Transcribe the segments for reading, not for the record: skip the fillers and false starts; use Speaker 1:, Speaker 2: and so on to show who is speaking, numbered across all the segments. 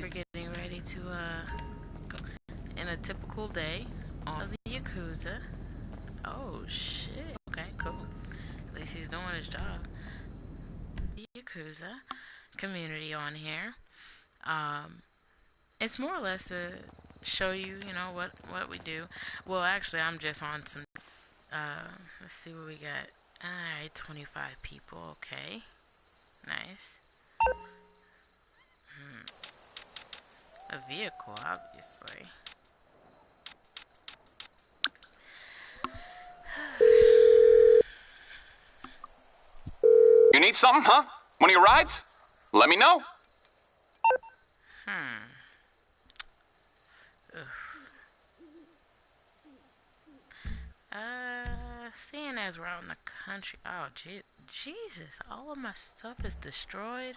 Speaker 1: we're getting ready to go in a typical day on the Yakuza. Oh shit. Okay, cool. At least he's doing his job. The Yakuza community on here. It's more or less to show you, what we do. Well, actually, I'm just on some. Let's see what we got. Alright, 25 people. Okay, nice. A vehicle, obviously.
Speaker 2: You need something, huh? One of your rides? Let me know.
Speaker 1: Seeing as we're out in the country. Oh, Jesus, all of my stuff is destroyed.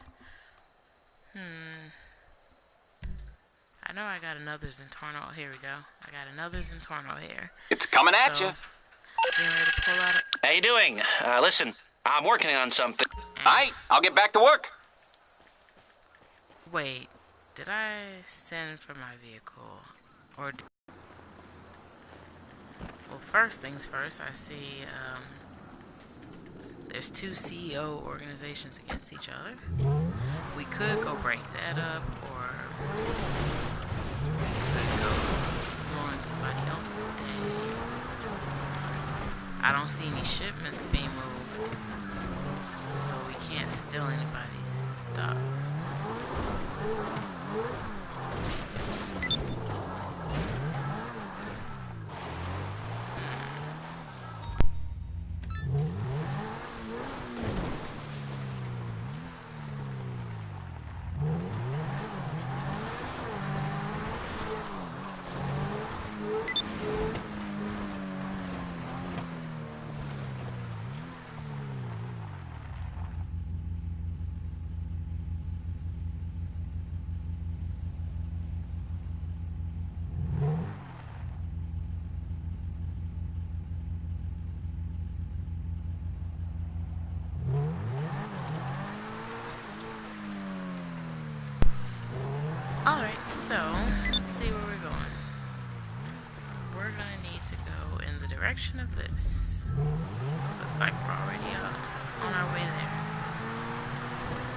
Speaker 1: I know I got another Zentorno. Here we go. I got another Zentorno here.
Speaker 2: It's coming at you.
Speaker 1: Getting ready to pull out
Speaker 3: How you doing? Listen, I'm working on something.
Speaker 2: Alright, I'll get back to work.
Speaker 1: Wait, did I send for my vehicle? Or... Well, first things first, I see, there's two CEO organizations against each other. We could go break that up, or we could go ruin somebody else's day. I don't see any shipments being moved, so we can't steal anybody's stuff. Alright, so, let's see where we're going. We're gonna need to go in the direction of this. Looks like we're already on our way there.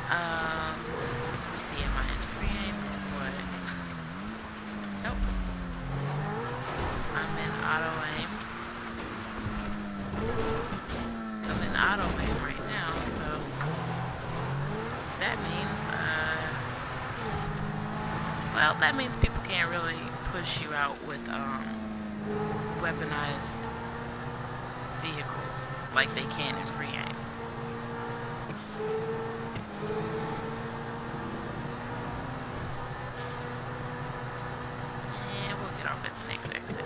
Speaker 1: Let me see, am I in free aim or what? Nope. I'm in auto aim. I'm in auto aim right now, so that means, well, that means people can't really push you out with weaponized vehicles like they can in free aim. And we'll get off at the next exit.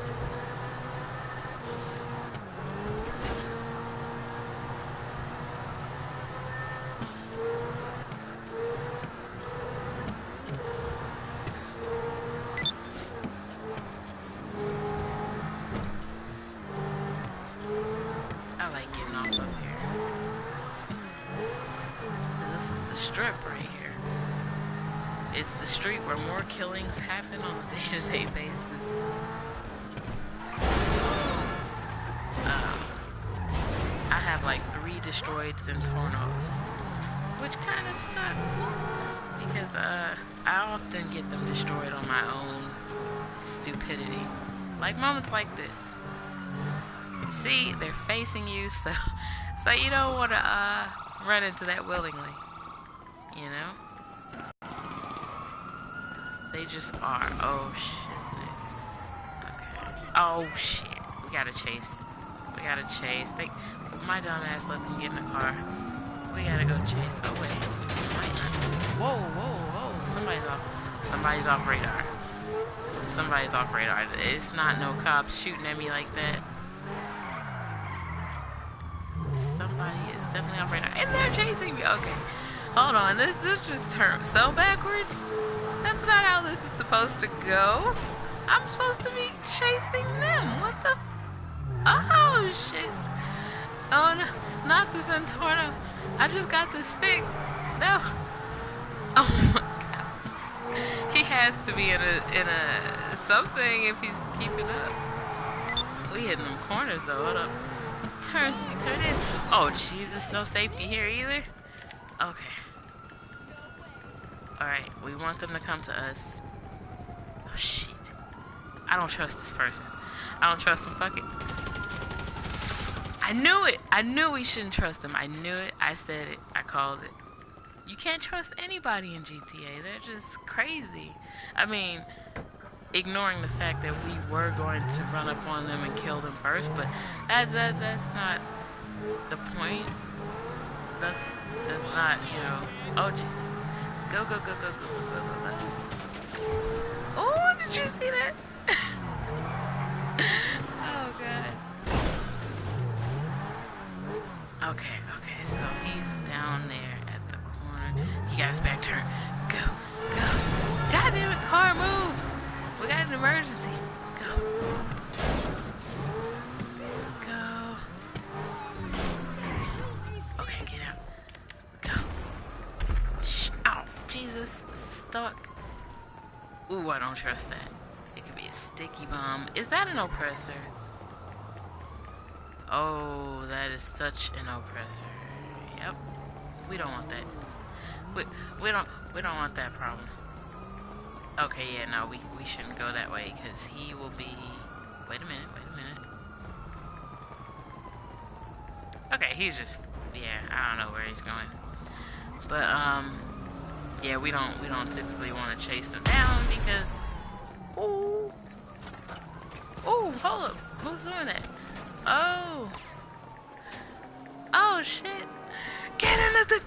Speaker 1: It's the street where more killings happen on a day-to-day basis. I have like 3 destroyed Zentornos, which kind of sucks because I often get them destroyed on my own stupidity, like moments like this. You see, they're facing you, so you don't want to run into that willingly, you know. They just are. Oh, shit. Okay. Oh, shit. We gotta chase. My dumb ass let them get in the car. We gotta go chase. Oh, wait. Whoa. Somebody's off radar. It's not no cops shooting at me like that. Somebody is definitely off radar. And they're chasing me. Okay. Hold on. This just turned so backwards. That's not how this is supposed to go. I'm supposed to be chasing them. What the? Oh, shit. Oh, no. Not the Zentorno. I just got this fixed. No. Oh, my God. He has to be in a something if he's keeping up. We hitting them corners though. Hold up. Turn in. Oh Jesus, no safety here either. Okay. All right, we want them to come to us. Oh shit. I don't trust this person. I don't trust him. Fuck it. I knew it. I knew we shouldn't trust him. I knew it. I said it. I called it. You can't trust anybody in GTA. They're just crazy. I mean, ignoring the fact that we were going to run up on them and kill them first, but that's not the point. That's not, you know. Oh jeez. Go. Oh, did you see that? Oh god. Okay, so he's down there at the corner. He got his back turned. Go. God damn it, car move! We got an emergency. Go. Okay, get out. Go. Ow, Jesus, stuck. Ooh, I don't trust that. It could be a sticky bomb. Is that an oppressor? Oh, that is such an oppressor. Yep. We don't want that. We don't want that problem. Okay, yeah, no, we shouldn't go that way because he will be. Wait a minute. Okay, he's just, yeah, I don't know where he's going. But yeah, we don't typically want to chase them down because ooh, hold up. Who's doing that? Oh shit. Get in the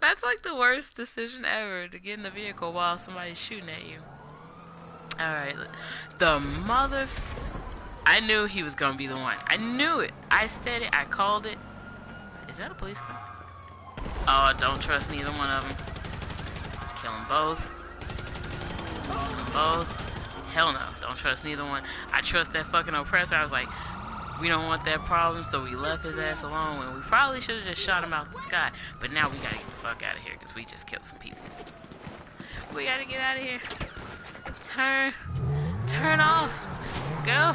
Speaker 1: That's like the worst decision ever, to get in the vehicle while somebody's shooting at you. Alright, the mother... I knew he was gonna be the one. I knew it. I said it. I called it. Is that a police car? Oh, don't trust neither one of them. Kill them both. Hell no. Don't trust neither one. I trust that fucking oppressor. I was like, we don't want that problem, so we left his ass alone when we probably should have just shot him out the sky. But now we gotta get the fuck out of here because we just killed some people. We gotta get out of here. Turn off. Go.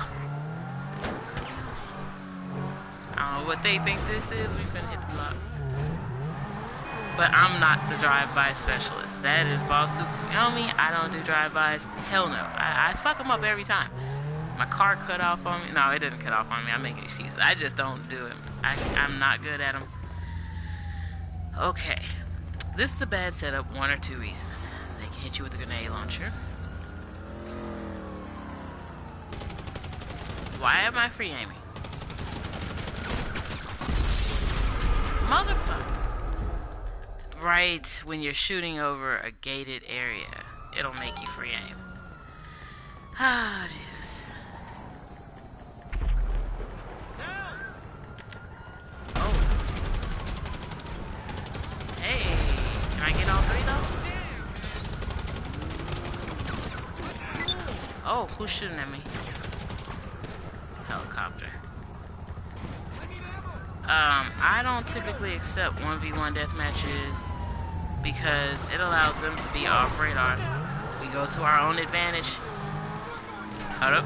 Speaker 1: I don't know what they think this is. We finna hit the block. But I'm not the drive-by specialist. That is Boss Duke. You know me? I don't do drive-bys. Hell no. I fuck them up every time. My car cut off on me. No, it didn't cut off on me. I'm making excuses. I just don't do it. I'm not good at them. Okay. This is a bad setup. One or two reasons. They can hit you with a grenade launcher. Why am I free aiming? Motherfucker. Right when you're shooting over a gated area, it'll make you free aim. Ah, Jesus. Oh. Hey, can I get all three though? Oh, who's shooting at me? Helicopter. I don't typically accept 1v1 death matches because it allows them to be off radar. We go to our own advantage. Hold up.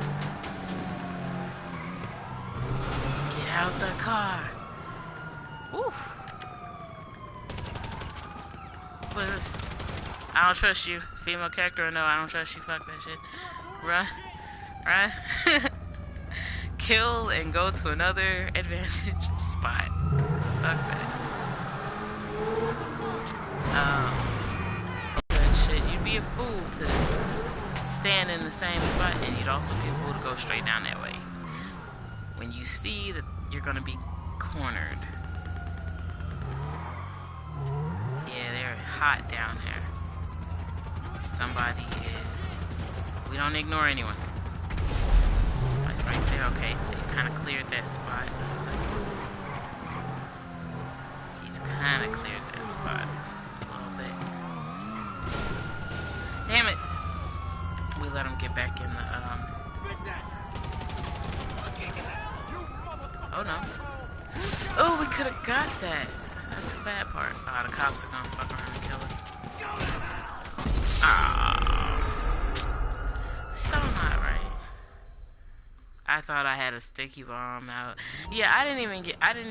Speaker 1: Get out the car. Woo. What is this? I don't trust you. Female character or no, I don't trust you. Fuck that shit. Run. Kill and go to another advantage spot. Fuck that. Good shit. You'd be a fool to stand in the same spot, and you'd also be a fool to go straight down that way. When you see that you're gonna be cornered. Yeah, they're hot down here. Somebody is. We don't ignore anyone. Somebody's right there. Okay, they kind of cleared that spot. He's kind of cleared that spot a little bit. Damn it! We let him get back in the Oh no! Oh, we could have got that. That's the bad part. Oh, the cops are gonna fuck around and kill us. Ah, so not right. I thought I had a sticky bomb out. Yeah, I didn't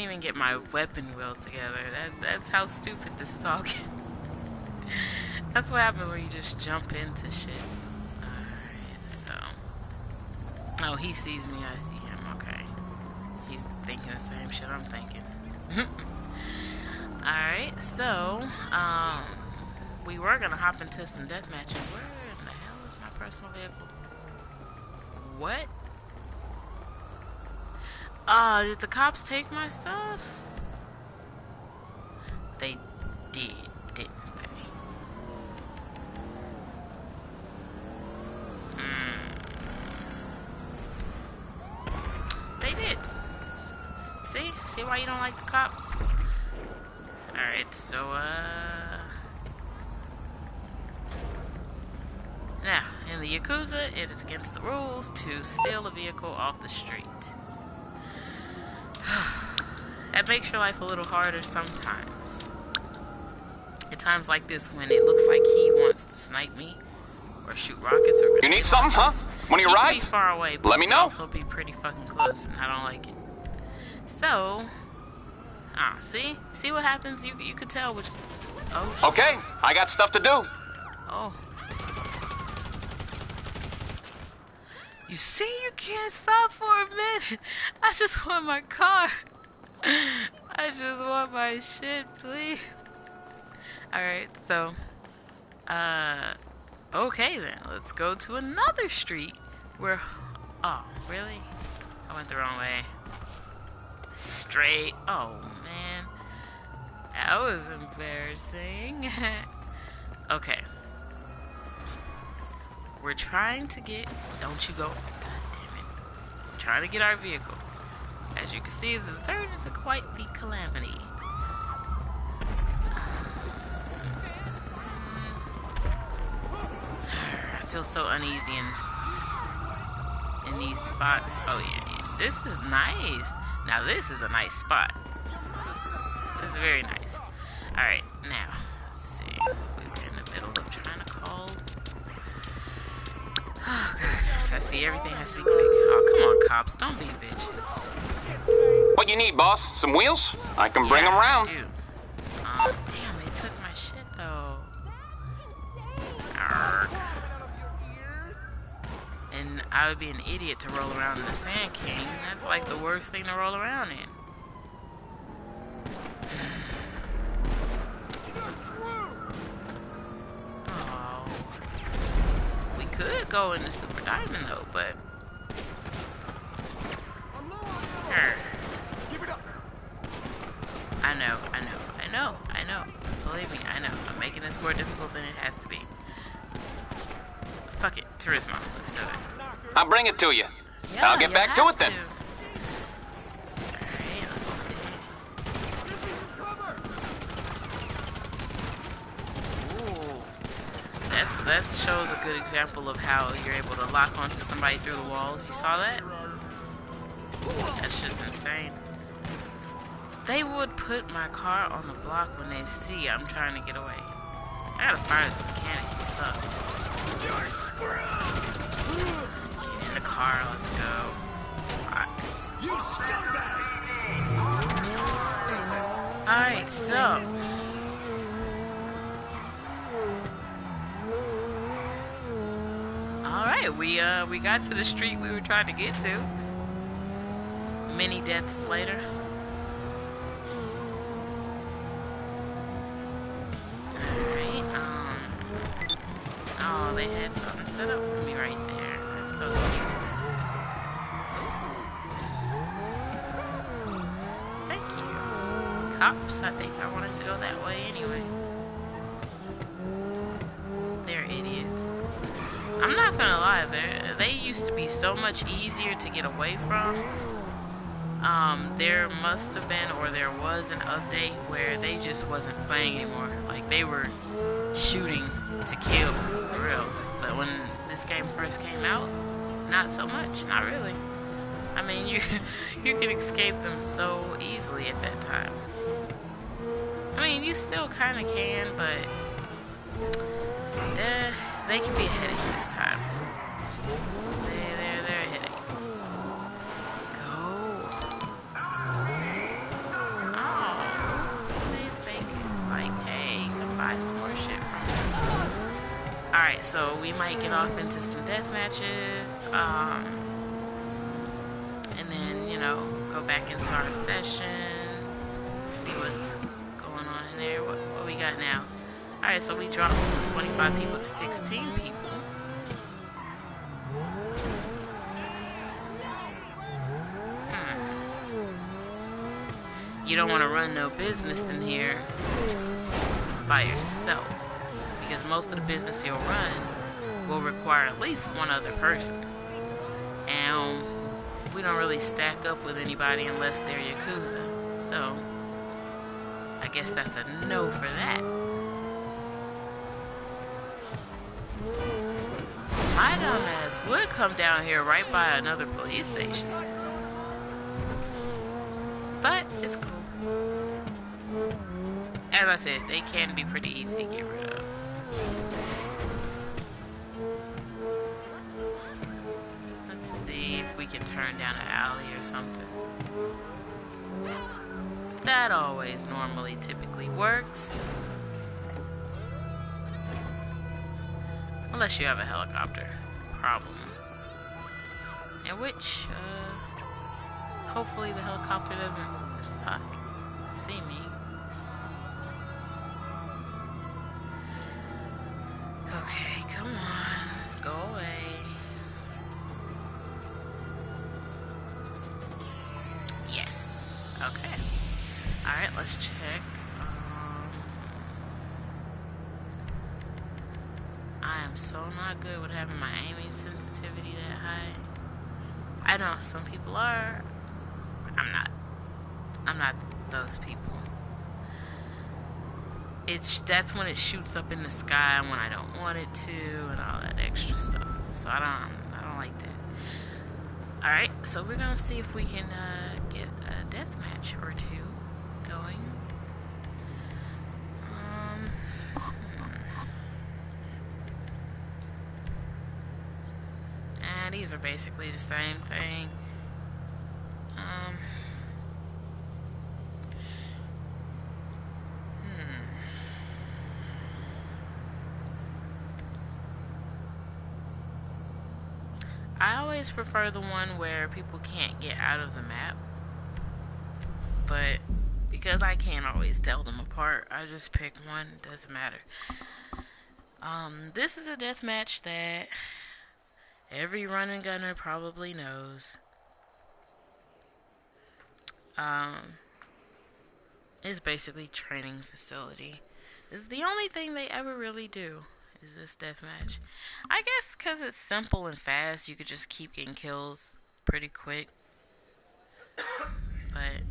Speaker 1: even get my weapon wheel together. That's how stupid this is all getting. That's what happens when you just jump into shit. Alright, so. Oh, he sees me, I see him, okay. He's thinking the same shit I'm thinking. Alright, so, we were gonna hop into some death matches. Where in the hell is my personal vehicle? What? Did the cops take my stuff? They did, didn't they? They did. See why you don't like the cops? Alright, so, now, in the Yakuza, it is against the rules to steal a vehicle off the street. That makes your life a little harder sometimes. At times like this, when it looks like he wants to snipe me, or shoot rockets, or
Speaker 2: You need something, huh? One of your rides?
Speaker 1: Be far away, but
Speaker 2: Let me know.
Speaker 1: Also be pretty fucking close, and I don't like it. So, see what happens? You could tell which. Oh. Shit.
Speaker 2: Okay, I got stuff to do.
Speaker 1: Oh. You see, you can't stop for a minute. I just want my car. I just want my shit, please. Alright, so, okay then. Let's go to another street where, oh, really? I went the wrong way. Straight, oh man. That was embarrassing. Okay. We're trying to get, don't you go, god damn it. We're trying to get our vehicle. As you can see, this has turned into quite the calamity. I feel so uneasy in these spots. Oh yeah. This is nice. Now this is a nice spot. This is very nice. Alright, now, let's see. We were in the middle of trying to call. Oh god. I see everything has to be quick. Oh, come on, cops. Don't be bitches.
Speaker 2: What you need, boss? Some wheels? I can bring them around.
Speaker 1: Dude. Damn, they took my shit though. Arrgh. And I would be an idiot to roll around in the Sand King. That's like the worst thing to roll around in. Oh. We could go into Super Diamond though, but. I know. Believe me, I know. I'm making this more difficult than it has to be. Fuck it, Turismo. Let's do it.
Speaker 2: I'll bring it to you.
Speaker 1: Yeah,
Speaker 2: I'll get back to it then.
Speaker 1: Alright, let's see. Ooh. That shows a good example of how you're able to lock onto somebody through the walls. You saw that? That shit's insane. They would put my car on the block when they see I'm trying to get away. I gotta fire this mechanic, he sucks. You're screwed! Get in the car, let's go. You scumbag! Alright, so. Alright, we got to the street we were trying to get to. Many deaths later. Oh, they had something set up for me right there. That's so cute. Thank you. Cops, I think I wanted to go that way anyway. They're idiots. I'm not gonna lie, they used to be so much easier to get away from. There must have been, or there was an update where they just wasn't playing anymore. Like, they were shooting to kill, for real. But when this game first came out, not so much, not really. I mean, you you can escape them so easily at that time. I mean, you still kind of can, but they can be a headache this time. They're a headache. Go. Oh, May's bacon. It's like, hey, come buy some more shit from me. Alright, so we might get off into some death matches. And then, you know, go back into our session. See what's going on in there. What we got now? Alright, so we dropped from 25 people to 16 people. You don't want to run no business in here by yourself, because most of the business you'll run will require at least one other person. And we don't really stack up with anybody unless they're Yakuza. So, I guess that's a no for that. My dumb ass would come down here right by another police station. But, it's cool. As I said, they can be pretty easy to get rid of. Let's see if we can turn down an alley or something. That always typically works. Unless you have a helicopter problem. In which, hopefully the helicopter doesn't, see me. Okay, come on. Go away. Yes. Okay. Alright, let's check. I am so not good with having my aiming sensitivity that high. I know some people are. I'm not those people. That's when it shoots up in the sky when I don't want it to, and all that extra stuff. So I don't like that. All right, so we're gonna see if we can get a death match or two going. And these are basically the same thing. I always prefer the one where people can't get out of the map, but because I can't always tell them apart, I just pick one. It doesn't matter. This is a deathmatch that every running gunner probably knows. It's basically training facility. It's the only thing they ever really do. Is this deathmatch? I guess because it's simple and fast, you could just keep getting kills pretty quick. But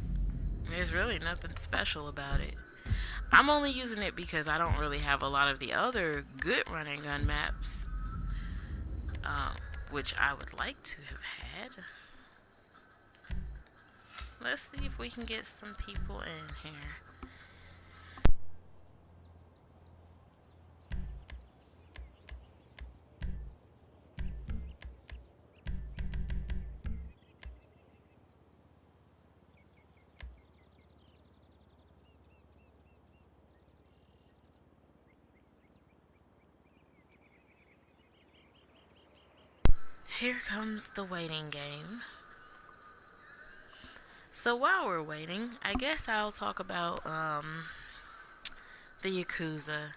Speaker 1: there's really nothing special about it. I'm only using it because I don't really have a lot of the other good running gun maps, which I would like to have had. Let's see if we can get some people in here. Here comes the waiting game. So while we're waiting, I guess I'll talk about the Yakuza.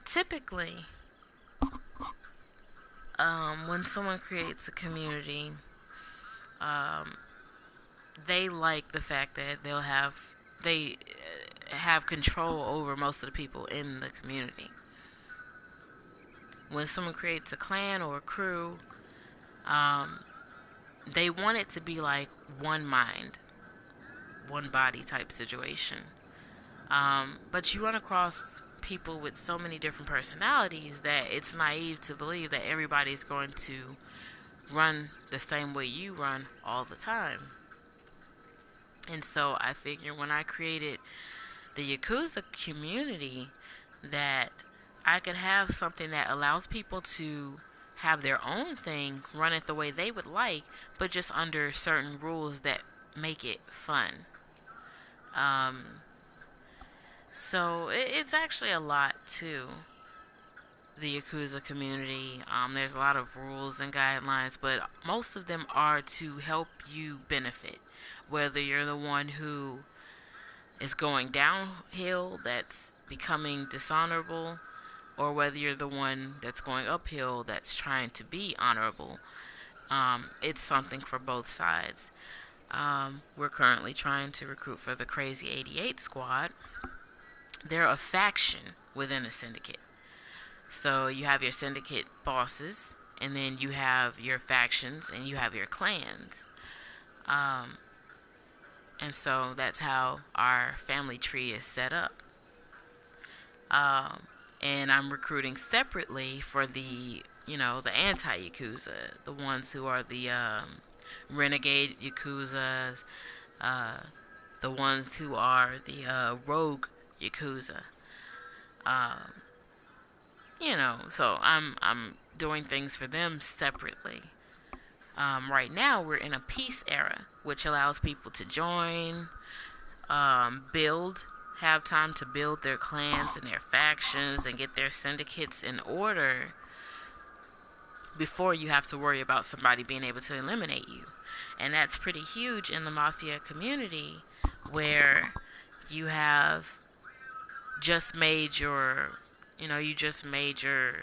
Speaker 1: Typically, when someone creates a community, they like the fact that they have control over most of the people in the community. When someone creates a clan or a crew, they want it to be like one mind, one body type situation. But you run across people with so many different personalities that it's naive to believe that everybody's going to run the same way you run all the time. And so I figured when I created the Yakuza community that I could have something that allows people to have their own thing, run it the way they would like, but just under certain rules that make it fun. Um, so it's actually a lot to the Yakuza community. There's a lot of rules and guidelines, but most of them are to help you benefit. Whether you're the one who is going downhill that's becoming dishonorable, or whether you're the one that's going uphill that's trying to be honorable. It's something for both sides. We're currently trying to recruit for the Crazy 88 squad. They're a faction within a syndicate. So you have your syndicate bosses, and then you have your factions, and you have your clans. And so that's how our family tree is set up. And I'm recruiting separately for the, the anti-Yakuza, the ones who are the renegade Yakuzas, the ones who are the rogue Yakuza. So I'm doing things for them separately. Right now we're in a peace era, which allows people to join, build, have time to build their clans and their factions and get their syndicates in order before you have to worry about somebody being able to eliminate you. And that's pretty huge in the mafia community, where you have just made your, you just made your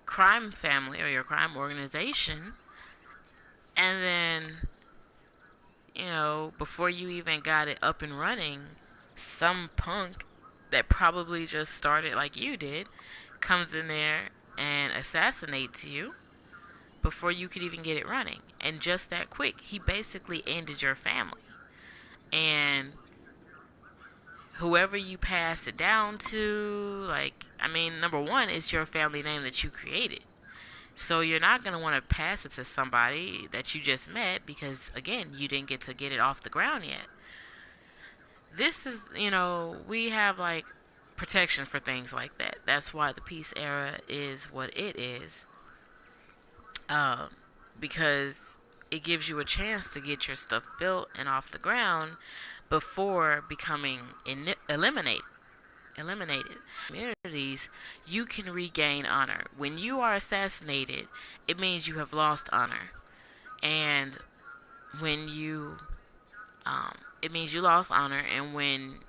Speaker 1: crime family or your crime organization, and then, before you even got it up and running, some punk that probably just started like you did comes in there and assassinates you before you could even get it running. And just that quick, he basically ended your family. And whoever you pass it down to, number one, it's your family name that you created. So you're not going to want to pass it to somebody that you just met because, again, you didn't get to get it off the ground yet. This is, we have, protection for things like that. That's why the peace era is what it is. Because it gives you a chance to get your stuff built and off the ground before becoming eliminated. Communities, you can regain honor. When you are assassinated, it means you have lost honor. And when you it means you lost honor. And when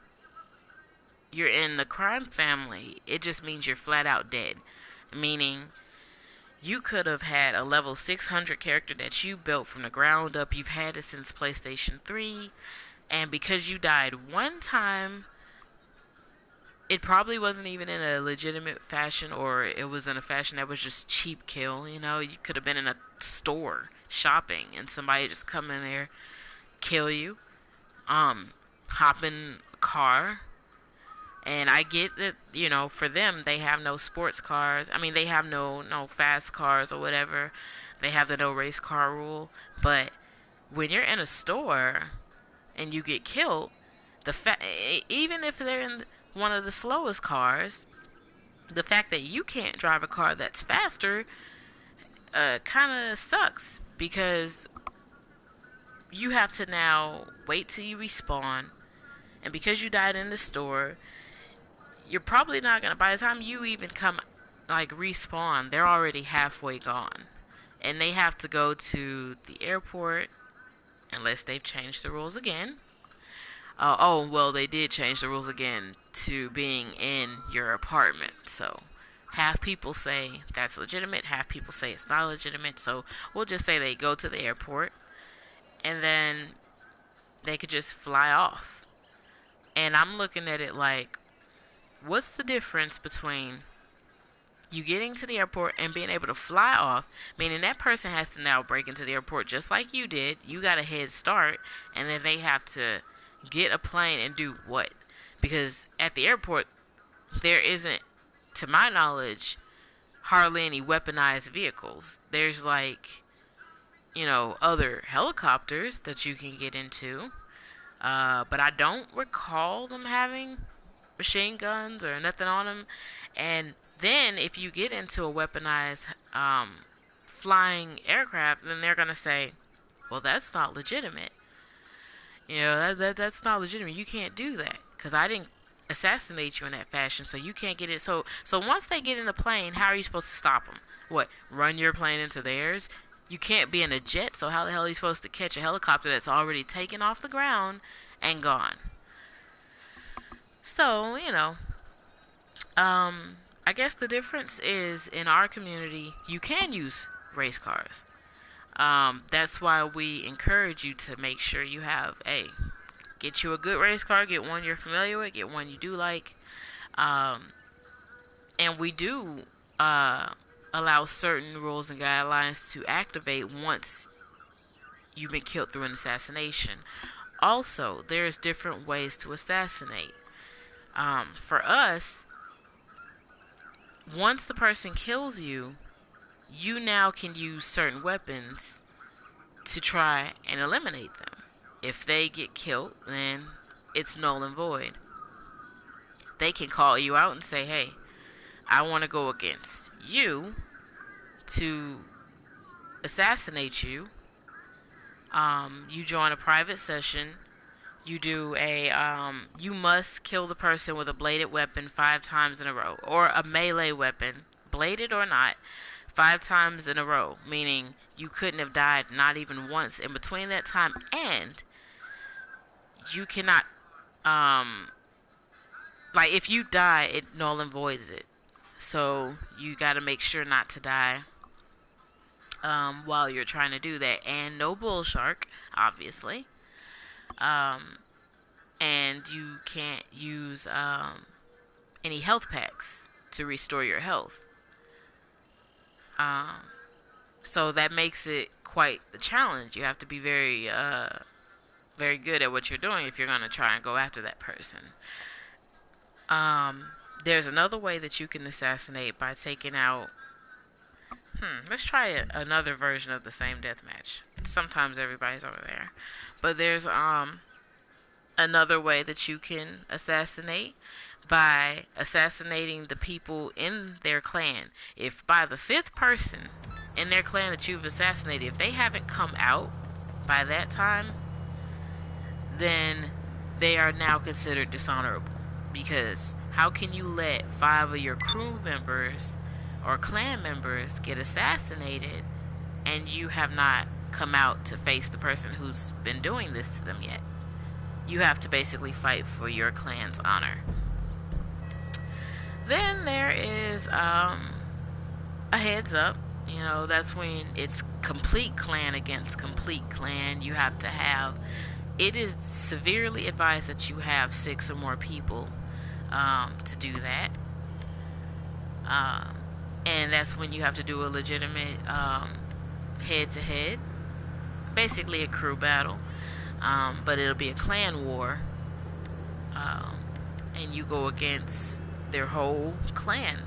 Speaker 1: you're in the crime family, it just means you're flat out dead. Meaning you could have had a level 600 character that you built from the ground up. You've had it since PlayStation 3, and because you died one time, it probably wasn't even in a legitimate fashion, or it was in a fashion that was just cheap kill. You could have been in a store shopping and somebody just come in there, kill you, hop in a car. And I get that, for them, they have no sports cars. They have no fast cars or whatever. They have the no race car rule. But when you're in a store and you get killed, even if they're in one of the slowest cars, the fact that you can't drive a car that's faster kind of sucks, because you have to now wait till you respawn, and because you died in the store, you're probably not gonna, by the time you even come respawn, they're already halfway gone, and they have to go to the airport unless they've changed the rules again. They did change the rules again to being in your apartment. So half people say that's legitimate, half people say it's not legitimate. So we'll just say they go to the airport, and then they could just fly off. And I'm looking at it like, what's the difference between you getting to the airport and being able to fly off, meaning that person has to now break into the airport just like you did. You got a head start, and then they have to get a plane and do what? Because at the airport, there isn't, to my knowledge, hardly any weaponized vehicles. There's like, other helicopters that you can get into, but I don't recall them having machine guns or nothing on them. And then if you get into a weaponized flying aircraft, then they're gonna say, "Well, that's not legitimate. That's not legitimate. You can't do that because I didn't assassinate you in that fashion, so you can't get it." So once they get in a plane, how are you supposed to stop them? What? Run your plane into theirs? You can't be in a jet, so how the hell are you supposed to catch a helicopter that's already taken off the ground and gone? So, I guess the difference is in our community, you can use race cars. That's why we encourage you to make sure you have get you a good race car, get one you're familiar with, get one you do like. And we do allow certain rules and guidelines to activate once you've been killed through an assassination. Also, there's different ways to assassinate. For us, once the person kills you, you now can use certain weapons to try and eliminate them. If they get killed, then it's null and void. They can call you out and say, "Hey, I want to go against you to assassinate you." You join a private session. You do you must kill the person with a bladed weapon 5 times in a row, or a melee weapon, bladed or not, 5 times in a row, meaning you couldn't have died not even once in between that time, and you cannot, like, if you die, it null and voids it. So you got to make sure not to die while you're trying to do that, and no bull shark, obviously. And you can't use any health packs to restore your health. So that makes it quite the challenge. You have to be very, very good at what you're doing if you're going to try and go after that person. There's another way that you can assassinate by taking out... let's try another version of the same deathmatch. Sometimes everybody's over there. But there's another way that you can assassinate by assassinating the people in their clan. If by the 5th person in their clan that you've assassinated, if they haven't come out by that time, then they are now considered dishonorable. Because how can you let 5 of your crew members or clan members get assassinated and you have not come out to face the person who's been doing this to them yet? You have to basically fight for your clan's honor. Then there is a heads up. That's when it's complete clan against complete clan. You have to have... It is severely advised that you have 6 or more people to do that. And that's when you have to do a legitimate head-to-head. Basically a crew battle. But it'll be a clan war. And you go against their whole clan.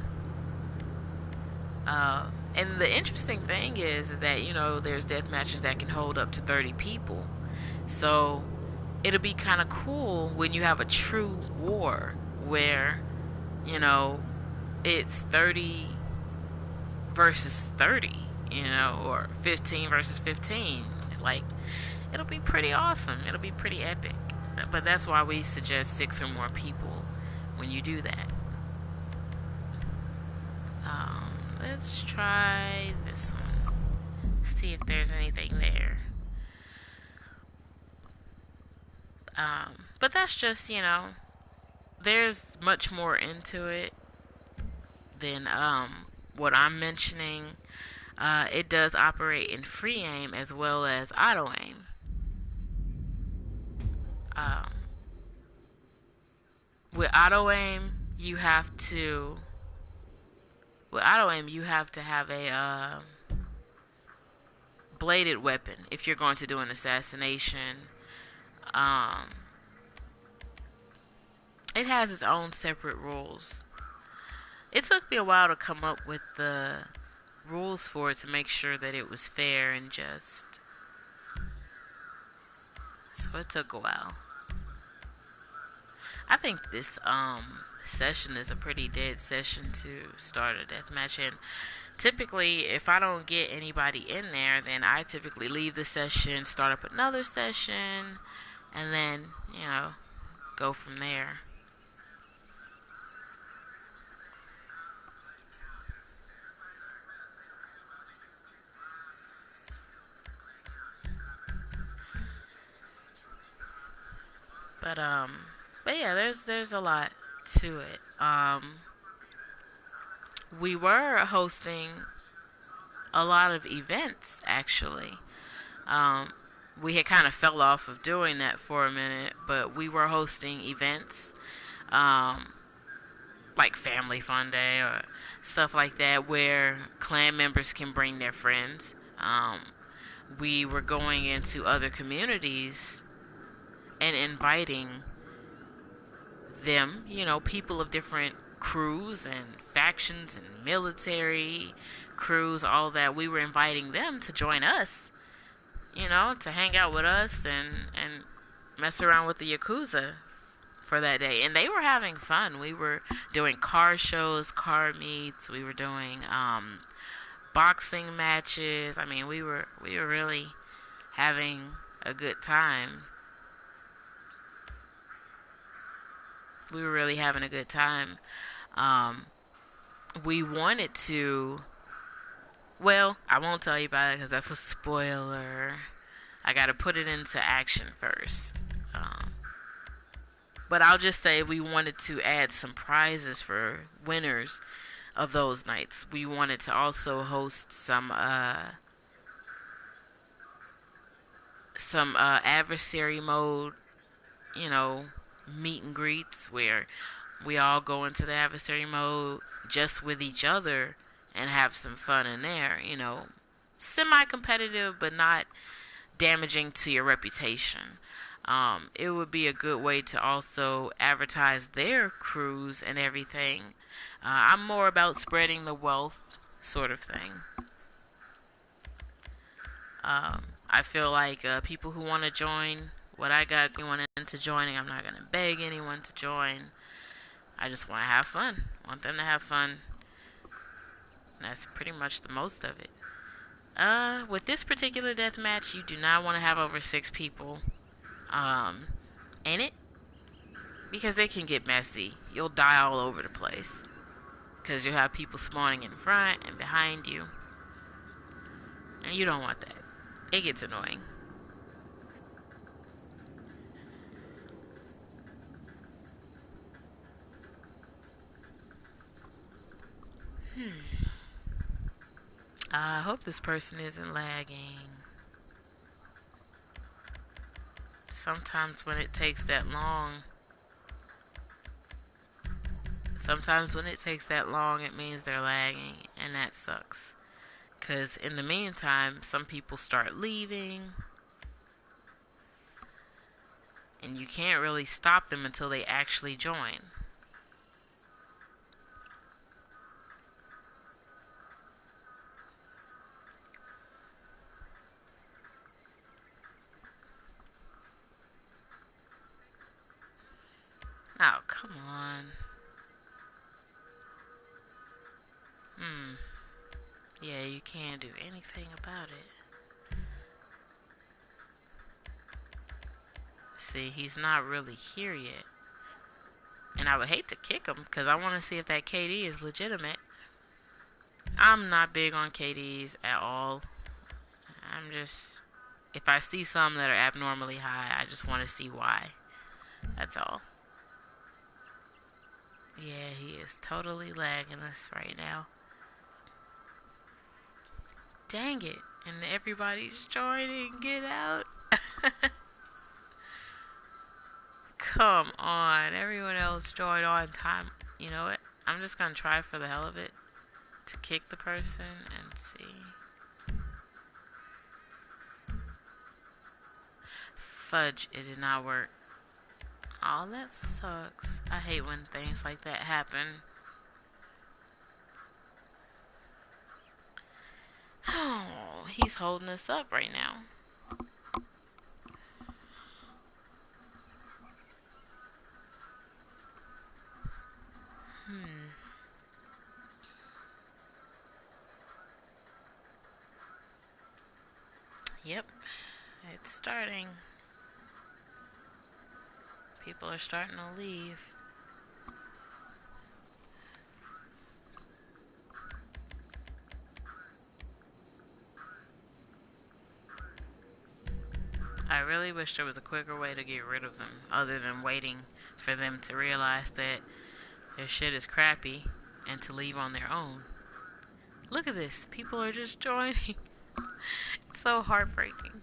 Speaker 1: And the interesting thing is that, there's death matches that can hold up to 30 people. So it'll be kind of cool when you have a true war where, it's 30 versus 30, or 15 versus 15. Like, it'll be pretty awesome. It'll be pretty epic. But that's why we suggest 6 or more people when you do that. Let's try this one. See if there's anything there. But that's just, there's much more into it than what I'm mentioning. It does operate in free aim as well as auto aim. With auto aim, you have to have a bladed weapon if you're going to do an assassination. It has its own separate rules. It took me a while to come up with the rules for it to make sure that it was fair and just. So it took a while. I think this session is a pretty dead session to start a deathmatch in. Typically, if I don't get anybody in there, then I typically leave the session, start up another session, and then, go from there. But but yeah, there's a lot to it. We were hosting a lot of events actually. Um, we had kind of fell off of doing that for a minute, but we were hosting events, um, like Family Fun Day or stuff like that, where clan members can bring their friends. We were going into other communities and inviting them, people of different crews and factions and military crews, all that. We were inviting them to join us, to hang out with us and mess around with the Yakuza for that day. And they were having fun. We were doing car shows, car meets. We were doing boxing matches. I mean, we were really having a good time. We were really having a good time. We wanted to. Well, I won't tell you about it because that's a spoiler. I gotta put it into action first. But I'll just say we wanted to add some prizes for winners of those nights. We wanted to also host some adversary mode, meet and greets where we all go into the adversary mode just with each other and have some fun in there, semi-competitive but not damaging to your reputation. It would be a good way to also advertise their crews and everything. I'm more about spreading the wealth sort of thing. I feel like people who want to join what I got anyone into joining, I'm not going to beg anyone to join. I just want to have fun. I want them to have fun. And that's pretty much the most of it. With this particular deathmatch, you do not want to have over 6 people in it, because they can get messy. You'll die all over the place because you'll have people spawning in front and behind you, and you don't want that. It gets annoying. I hope this person isn't lagging. Sometimes when it takes that long, it means they're lagging, and that sucks. Because in the meantime, some people start leaving, and you can't really stop them until they actually join. Oh, come on. Yeah, you can't do anything about it. See, he's not really here yet. And I would hate to kick him because I want to see if that KD is legitimate. I'm not big on KDs at all. If I see some that are abnormally high, I just want to see why. That's all. Yeah, he is totally lagging us right now. Dang it. And everybody's joining. Get out. Come on. Everyone else join on time. You know what? I'm just going to try for the hell of it to kick the person and see. Fudge. It did not work. Oh, that sucks. I hate when things like that happen. Oh, he's holding us up right now. Yep, it's starting. People are starting to leave. I really wish there was a quicker way to get rid of them other than waiting for them to realize that their shit is crappy and to leave on their own. Look at this. People are just joining. It's so heartbreaking.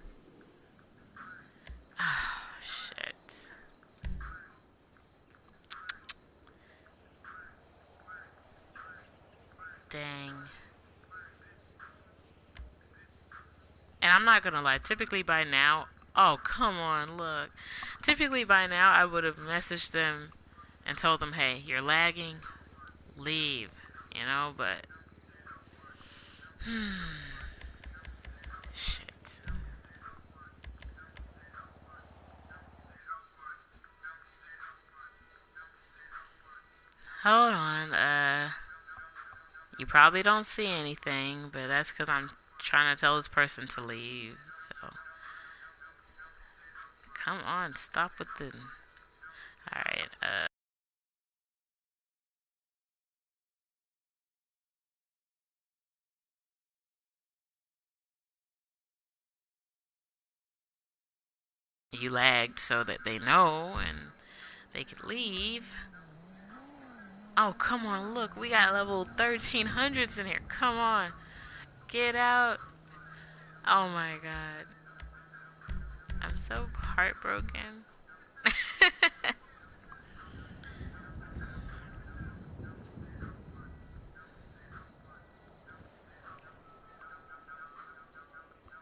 Speaker 1: Oh, shit. Dang. And I'm not gonna lie, typically by now, oh, come on, look. Typically by now, I would have messaged them and told them, hey, you're lagging, leave, you know, but. Shit. Hold on, you probably don't see anything, but that's because I'm trying to tell this person to leave, so. Come on, stop with the. Alright, you lagged so that they know and they could leave. Oh, come on, look, we got level 1300s in here. Come on, get out. Oh my god. I'm so heartbroken.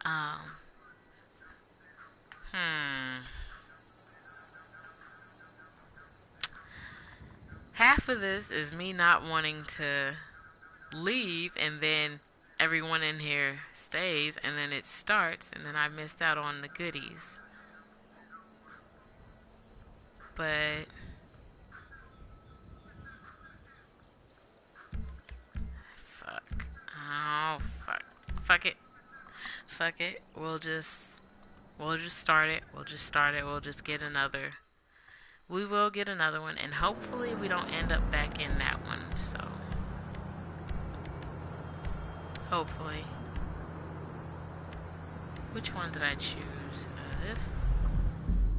Speaker 1: um, hmm. Half of this is me not wanting to leave and then everyone in here stays and then it starts and then I missed out on the goodies. But fuck. Oh fuck. Fuck it. Fuck it. We'll just start it. We'll just start it. We'll just get another. We will get another one and hopefully we don't end up back in that one. So hopefully. Which one did I choose? This?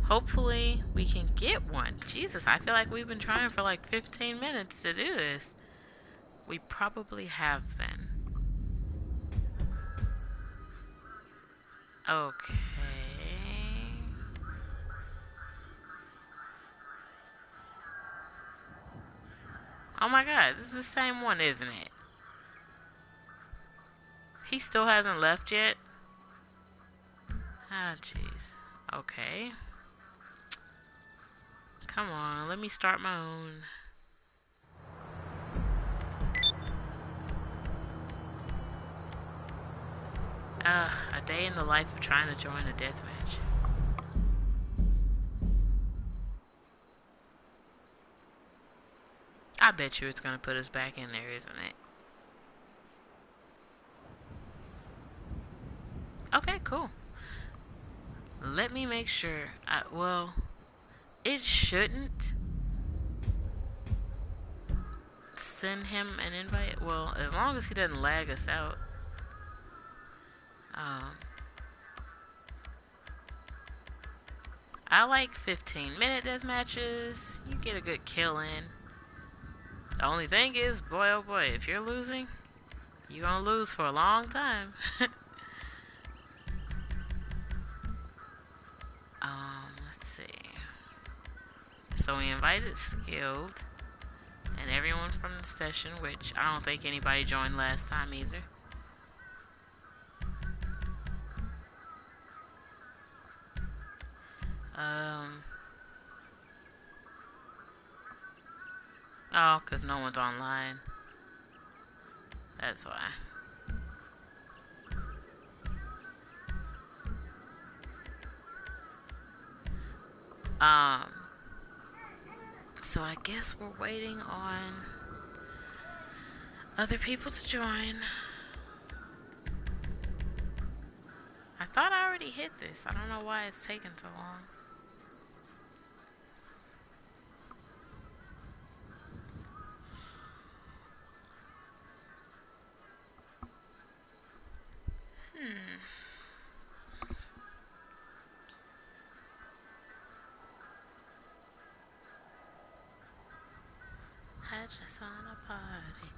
Speaker 1: Hopefully we can get one. Jesus, I feel like we've been trying for like 15 minutes to do this. We probably have been. Okay. Oh my god, this is the same one, isn't it? He still hasn't left yet? Ah, jeez. Okay. Come on, let me start my own. A day in the life of trying to join a deathmatch. I bet you it's gonna put us back in there, isn't it? Okay, cool. Let me make sure. Well, it shouldn't send him an invite. Well, as long as he doesn't lag us out. Um, I like 15-minute death matches. You get a good kill in. The only thing is, boy oh boy, if you're losing, you're gonna lose for a long time. Let's see. So we invited Skilled and everyone from the session, which I don't think anybody joined last time either. Oh, because no one's online. That's why. Um, so I guess we're waiting on other people to join. I thought I already hit this. I don't know why it's taking so long. I just wanna party.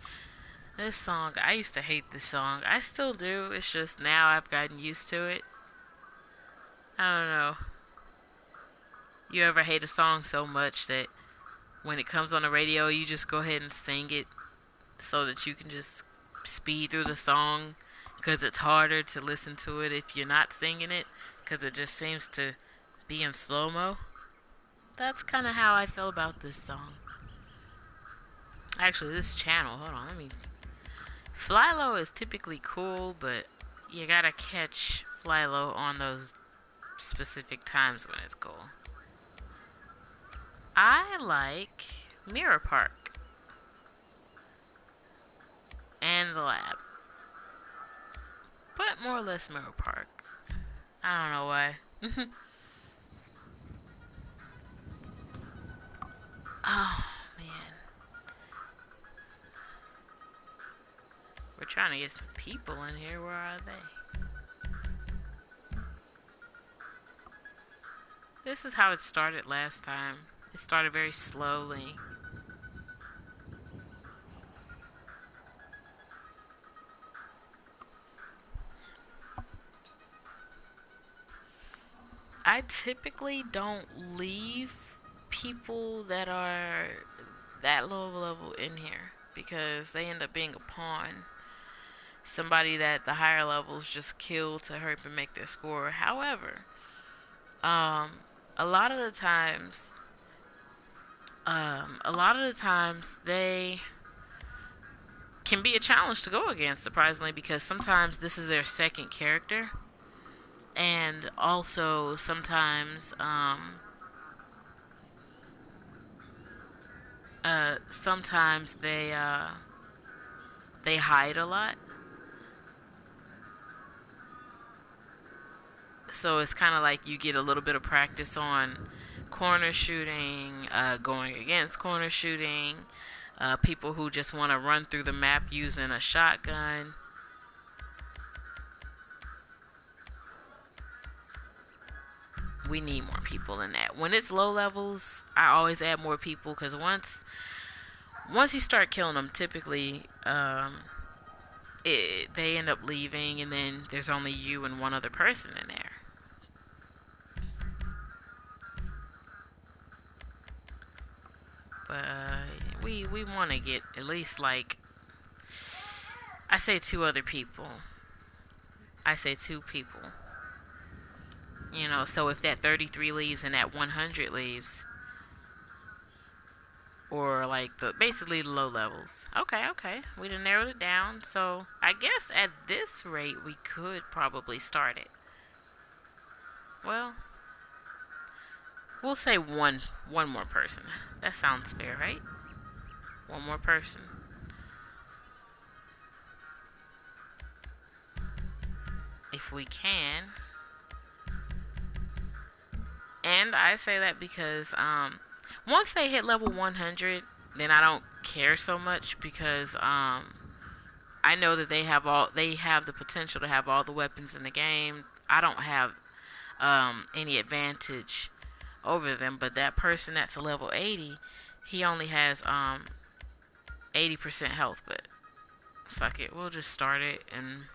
Speaker 1: This song, I used to hate this song. I still do. It's just now I've gotten used to it. I don't know. You ever hate a song so much that when it comes on the radio, you just go ahead and sing it so that you can just speed through the song because it's harder to listen to it if you're not singing it because it just seems to be in slow-mo? That's kind of how I feel about this song. Actually, this channel, hold on, let me... Fly low is typically cool, but you gotta catch fly low on those specific times when it's cool. I like Mirror Park and the lab, but more or less Mirror Park. I don't know why. Oh man, we're trying to get some people in here. Where are they? This is how it started last time. It started very slowly. I typically don't leave people that are that low level in here because they end up being a pawn. Somebody that the higher levels just kill to hurry up and make their score. However, a lot of the times, they can be a challenge to go against, surprisingly, because sometimes this is their second character, and also sometimes, sometimes they hide a lot. So it's kind of like you get a little bit of practice on corner shooting, going against corner shooting, people who just want to run through the map using a shotgun. We need more people in that. When it's low levels, I always add more people because once you start killing them, typically they end up leaving, and then there's only you and one other person in there. But we want to get at least, like, I say two other people. I say two people. You know, so if that 33 leaves and that 100 leaves, or like basically the low levels. Okay, we done narrowed it down. So I guess at this rate we could probably start it. Well, we'll say one more person. That sounds fair, right? One more person. If we can. And I say that because once they hit level 100, then I don't care so much because I know that they have the potential to have all the weapons in the game. I don't have any advantage over them, but that person that's a level 80, he only has 80% health. But fuck it, we'll just start it, and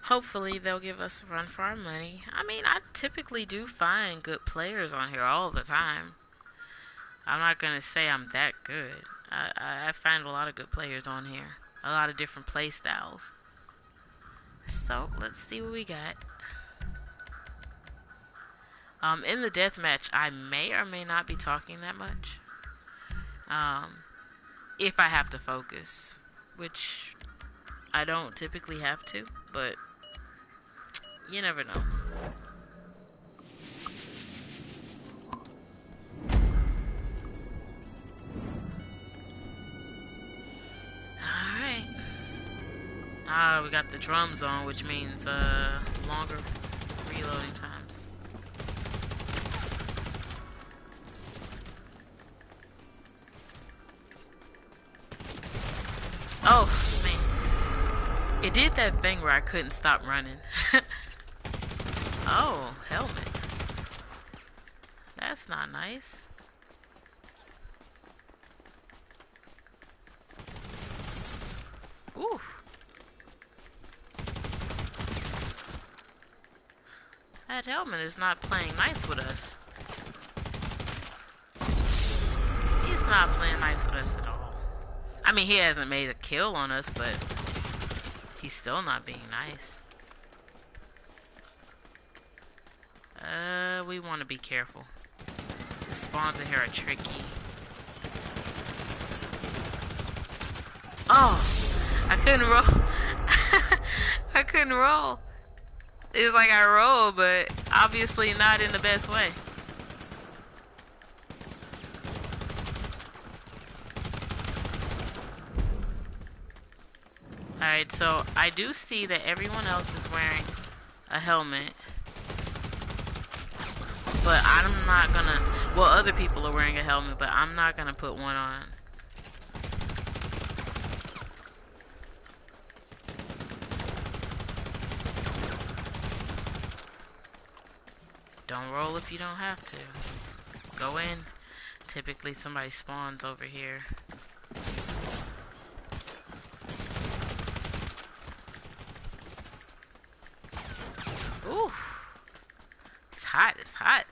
Speaker 1: hopefully they'll give us a run for our money. I mean, I typically do find good players on here all the time. I'm not gonna say I'm that good. I find a lot of good players on here, a lot of different play styles. So let's see what we got. In the deathmatch, I may or may not be talking that much. If I have to focus, which I don't typically have to, but you never know. we got the drums on, which means longer reloading times. Oh man, it did that thing where I couldn't stop running. Oh, helmet. That's not nice. Ooh. That helmet is not playing nice with us. He's not playing nice with us at all. I mean, he hasn't made a kill on us, but he's still not being nice. We want to be careful. The spawns in here are tricky. Oh, I couldn't roll. I couldn't roll. It's like I rolled, but obviously not in the best way. Alright, so I do see that everyone else is wearing a helmet. But I'm not gonna... Well, other people are wearing a helmet, but I'm not gonna put one on. Don't roll if you don't have to. Go in. Typically somebody spawns over here. Ooh. It's hot, it's hot.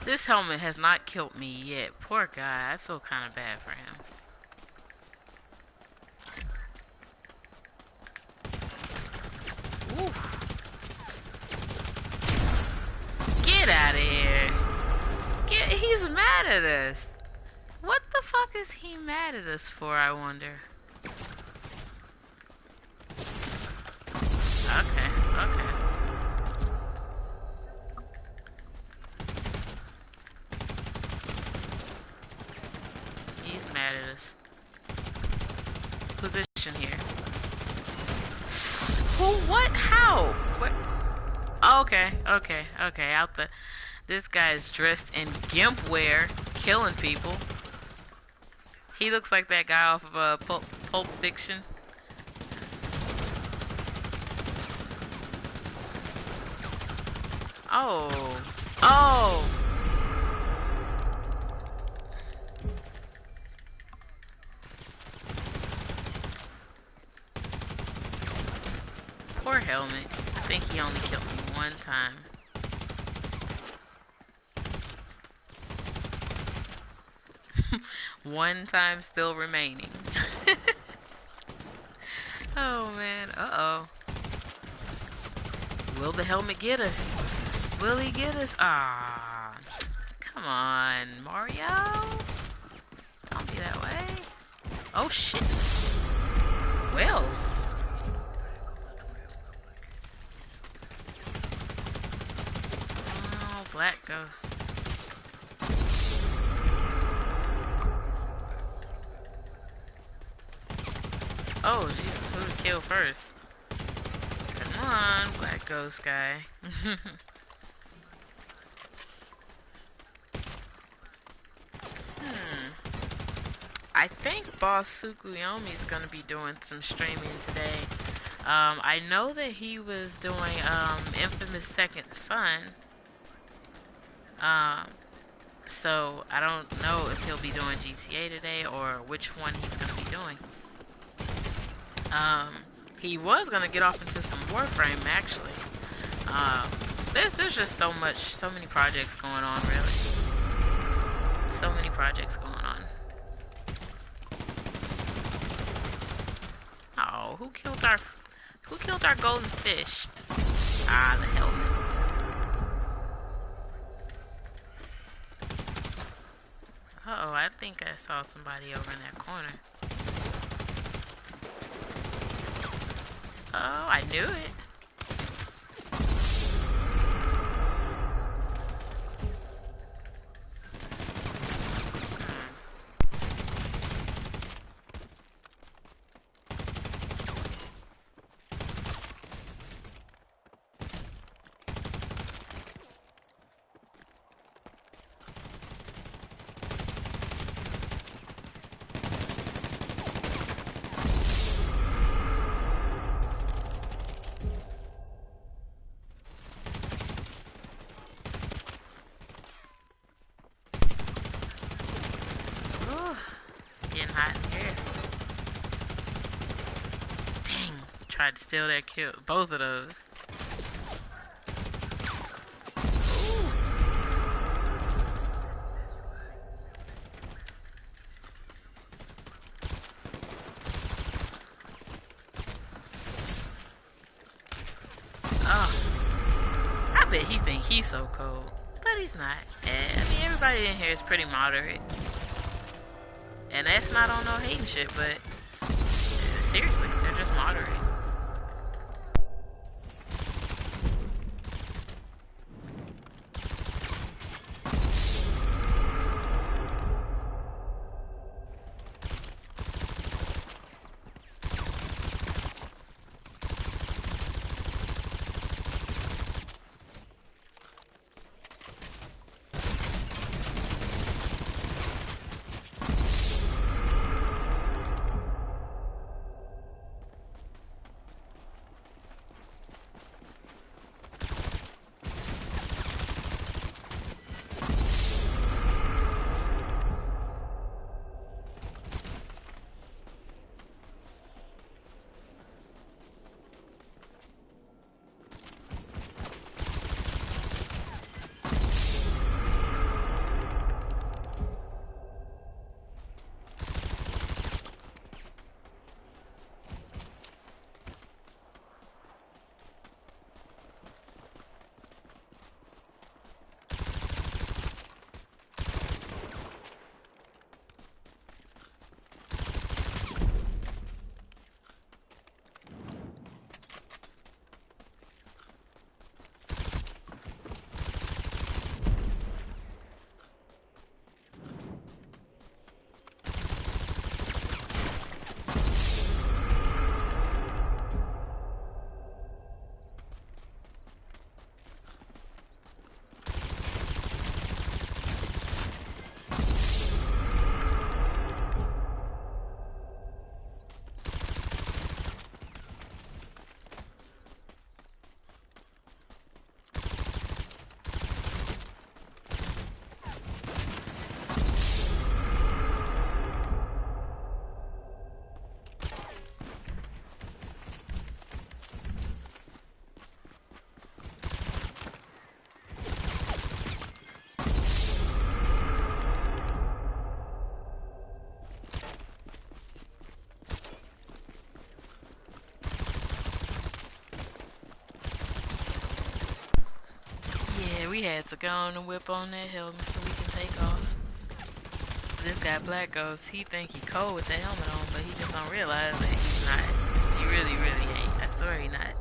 Speaker 1: This helmet has not killed me yet. Poor guy. I feel kind of bad for him. Ooh. Get out of here. He's mad at us. What the fuck is he mad at us for, I wonder? Okay, okay. He's mad at us. Position here. Who? What? How? What? Okay, okay, okay. Out the... This guy is dressed in gimp wear, killing people. He looks like that guy off of Pulp Fiction. Oh. Oh! Poor helmet. I think he only killed me one time. One time still remaining. Oh man, uh-oh. Will the helmet get us? Will he get us? Ah, come on, Mario. Don't be that way. Oh shit. Well. Oh, Black Ghost. Oh, Jesus, who to kill first? Come on, Black Ghost guy. I think Boss Tsukuyomi's gonna be doing some streaming today. I know that he was doing Infamous Second Son. So I don't know if he'll be doing GTA today or which one he's gonna be doing. He was gonna get off into some Warframe actually. There's just so many projects going on, really. So many projects going on. Oh, who killed our golden fish? Ah, the helmet. Uh-oh, I think I saw somebody over in that corner. Oh, I knew it. tried to steal that kill, both of those. Oh, I bet he think he's so cold, but he's not. I mean, everybody in here is pretty moderate, and that's not on no hating shit. But seriously, they're just moderate. We had to go on and whip on that helmet so we can take off. This guy Black Ghost, he think he cold with the helmet on, but he just don't realize that he's not. He really, really ain't. I swear he not.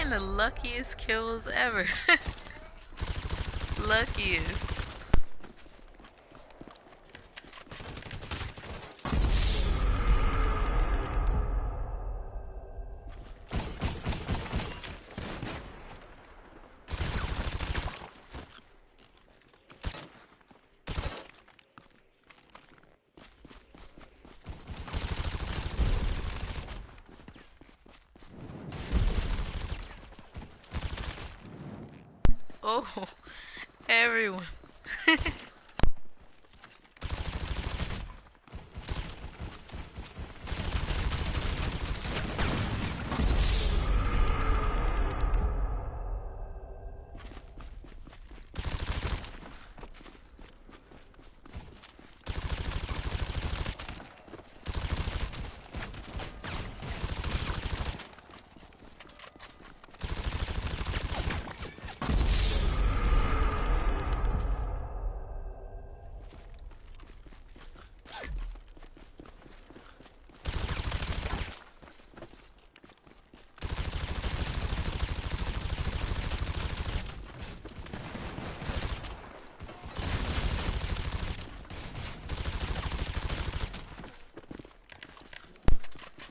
Speaker 1: The luckiest kills ever. Luckiest. Oh, everyone.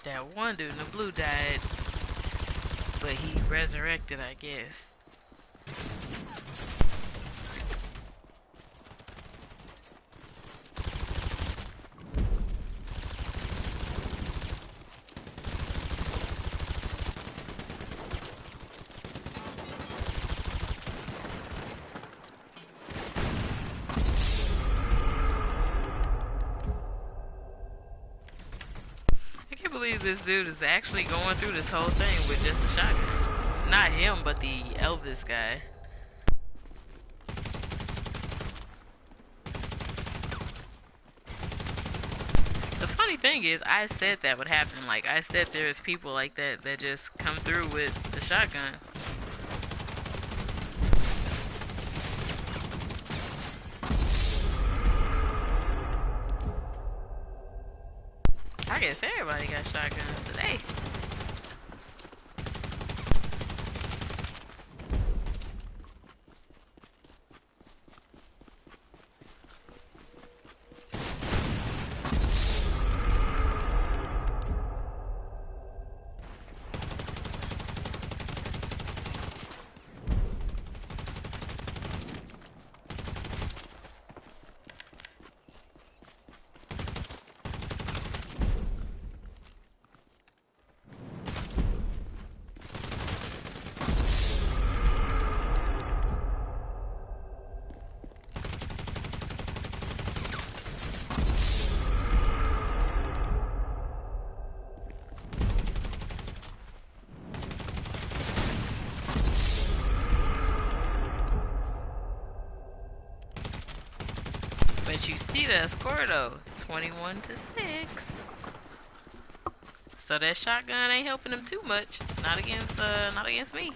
Speaker 1: That one dude in the blue died but he resurrected, I guess. I can't believe this dude is actually going through this whole thing with just a shotgun. Not him, but the Elvis guy. The funny thing is, I said that would happen. Like, I said there's people like that that just come through with the shotgun. I guess everybody got shotguns today. But you see that score though, 21-6. So that shotgun ain't helping him too much. Not against me.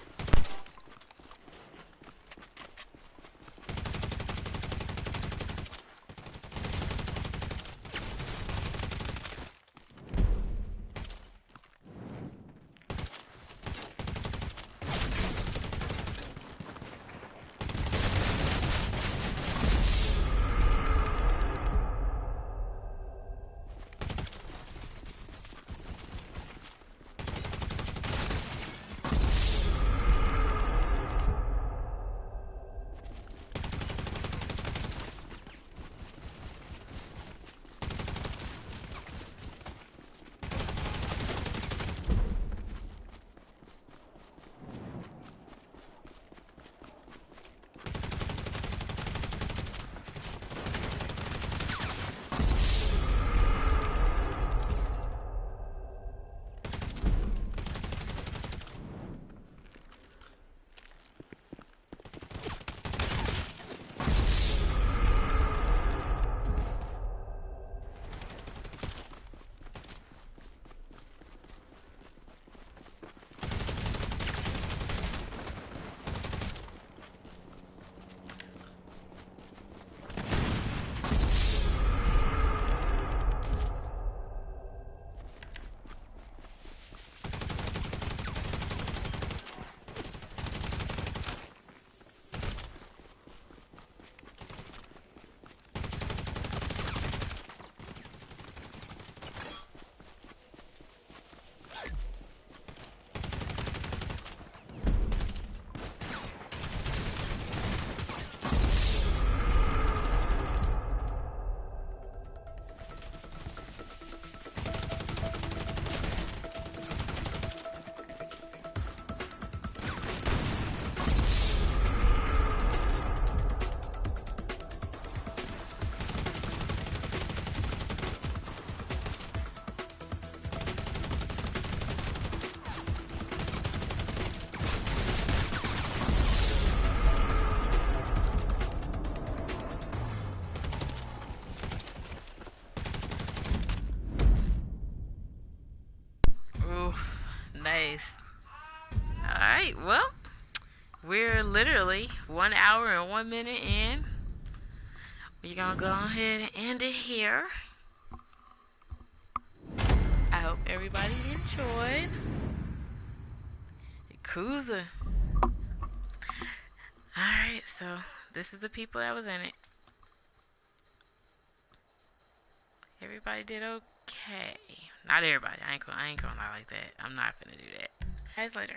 Speaker 1: Nice. Alright, well, we're literally 1 hour and 1 minute in. We're gonna go ahead and end it here. I hope everybody enjoyed. Yakuza. Alright, so this is the people that was in it. Everybody did okay. Not everybody. I ain't gonna lie like that. I'm not finna do that. Guys, later.